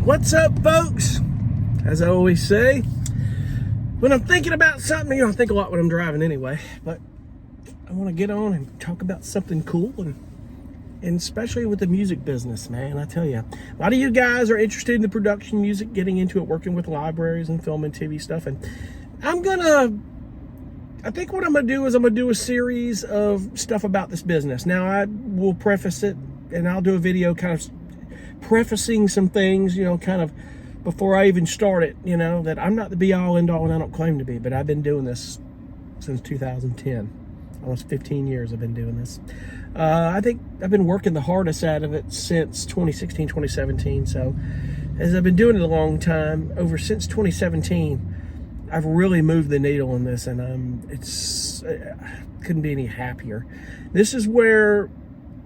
What's up, folks? As I always say, when I'm thinking about something, I think a lot when I'm driving anyway, but I want to get on and talk about something cool, and especially with the music business, man. I tell you, a lot of you guys are interested in the production music, getting into it, working with libraries and film and TV stuff, and I think what I'm going to do is I'm going to do a series of stuff about this business. Now, I will preface it, and I'll do a video kind of prefacing some things, kind of before I even start it, that I'm not the be-all, end-all, and I don't claim to be, but I've been doing this since 2010. Almost 15 years I've been doing this. I think I've been working the hardest out of it since 2016, 2017. So as I've been doing it a long time, since 2017, I've really moved the needle on this, and couldn't be any happier. This is where,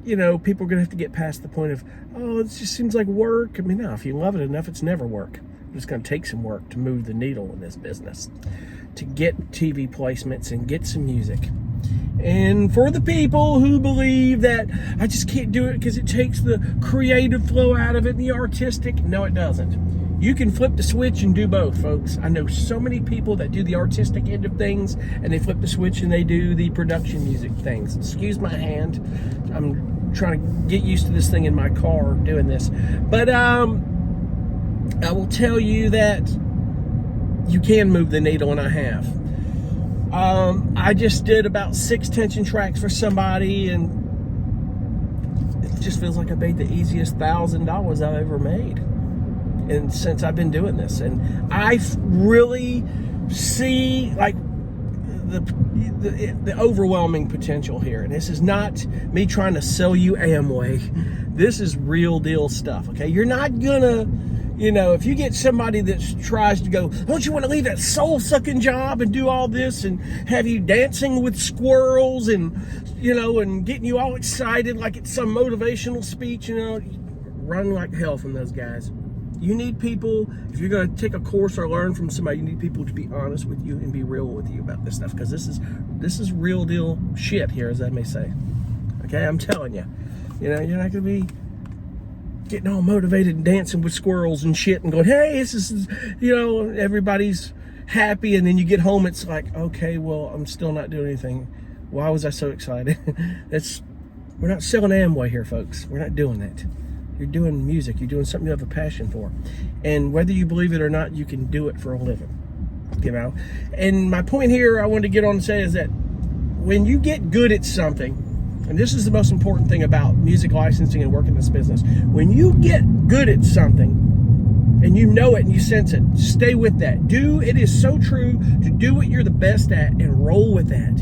people are going to have to get past the point of, oh, it just seems like work. I mean, no, if you love it enough, it's never work. It's going to take some work to move the needle in this business, to get TV placements and get some music. And for the people who believe that I just can't do it because it takes the creative flow out of it and the artistic, no, it doesn't. You can flip the switch and do both, folks. I know so many people that do the artistic end of things, and they flip the switch and they do the production music things. Excuse my hand. I'm trying to get used to this thing in my car doing this. But I will tell you that you can move the needle, and I have. I just did about 6 tension tracks for somebody, and it just feels like I made the easiest $1,000 I've ever made. And since I've been doing this, and I really see like the overwhelming potential here. And this is not me trying to sell you Amway. This is real deal stuff. Okay, you're not gonna, if you get somebody that tries to go, don't you want to leave that soul sucking job and do all this and have you dancing with squirrels and and getting you all excited like it's some motivational speech, run like hell from those guys. You need people, if you're going to take a course or learn from somebody, you need people to be honest with you and be real with you about this stuff, because this is real deal shit here, as I may say. Okay, I'm telling you. You're not going to be getting all motivated and dancing with squirrels and shit and going, hey, this is, everybody's happy, and then you get home, it's like, okay, well, I'm still not doing anything. Why was I so excited? We're not selling Amway here, folks. We're not doing that. You're doing music. You're doing something you have a passion for. And whether you believe it or not, you can do it for a living. And my point here I wanted to get on and say is that when you get good at something, and this is the most important thing about music licensing and working this business, when you get good at something and you know it and you sense it, stay with that. It is so true to do what you're the best at and roll with that.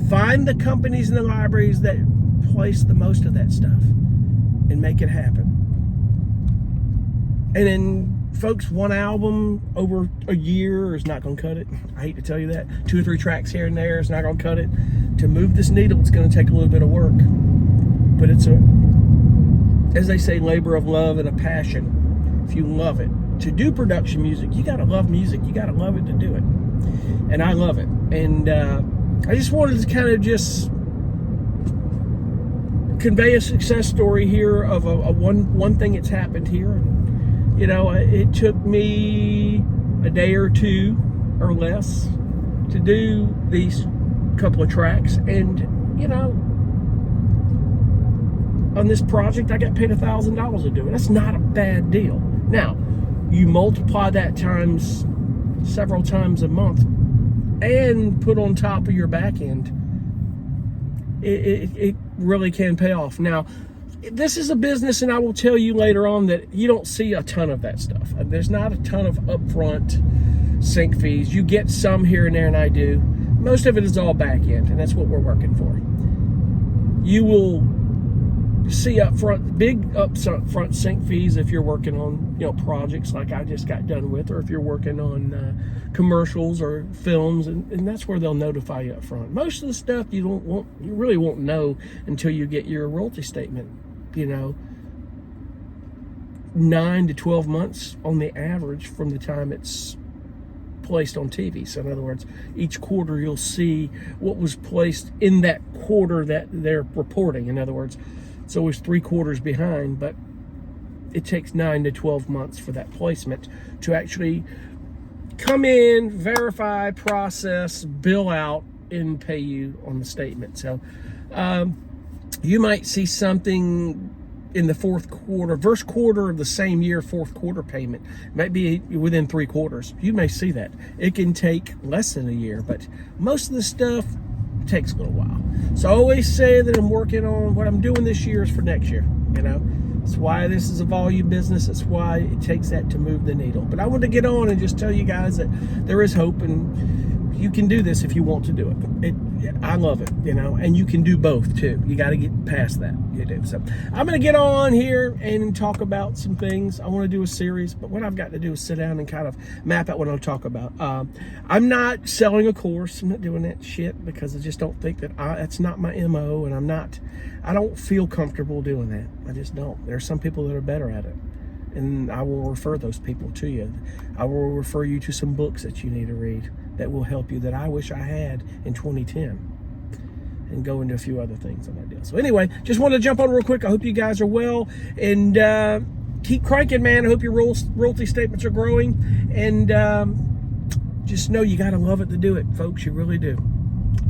Find the companies and the libraries that place the most of that stuff and make it happen. And then, folks, one album over a year is not going to cut it. I hate to tell you that. 2 or 3 tracks here and there is not going to cut it. To move this needle, it's going to take a little bit of work. But it's as they say, labor of love and a passion. If you love it. To do production music, you got to love music. You got to love it to do it. And I love it. And I just wanted to kind of just convey a success story here of a one thing that's happened here. It took me a day or 2 or less to do these couple of tracks, and on this project I got paid $1,000 to do it. That's not a bad deal. Now you multiply that times several times a month and put on top of your back end, it really can pay off. Now, this is a business, and I will tell you later on that you don't see a ton of that stuff. There's not a ton of upfront sync fees. You get some here and there, and I do. Most of it is all back end, and that's what we're working for. You will see big upfront sync fees if you're working on projects like I just got done with, or if you're working on commercials or films, and that's where they'll notify you up front. Most of the stuff you really won't know until you get your royalty statement. 9 to 12 months on the average from the time it's placed on TV. So in other words, each quarter you'll see what was placed in that quarter that they're reporting. In other words, it's always 3 quarters behind, but it takes 9 to 12 months for that placement to actually come in, verify, process, bill out, and pay you on the statement. So you might see something in the fourth quarter, first quarter of the same year, fourth quarter payment. It might be within 3 quarters. You may see that. It can take less than a year, but most of the stuff takes a little while. So I always say that I'm working on what I'm doing this year is for next year. You know, that's why this is a volume business. That's why it takes that to move the needle. But I want to get on and just tell you guys that there is hope, and you can do this if you want to do it. I love it, you know, and you can do both too. You got to get past that. You do. So I'm going to get on here and talk about some things. I want to do a series, but what I've got to do is sit down and kind of map out what I'll talk about. I'm not selling a course. I'm not doing that shit because I just don't think that that's not my MO, and I don't feel comfortable doing that. I just don't. There are some people that are better at it, and I will refer those people to you. I will refer you to some books that you need to read that will help you, that I wish I had in 2010, and go into a few other things on that deal. So anyway, just wanted to jump on real quick. I hope you guys are well, and keep cranking, man. I hope your royalty statements are growing, and just know you got to love it to do it, folks. You really do.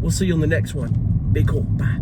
We'll see you on the next one. Be cool. Bye.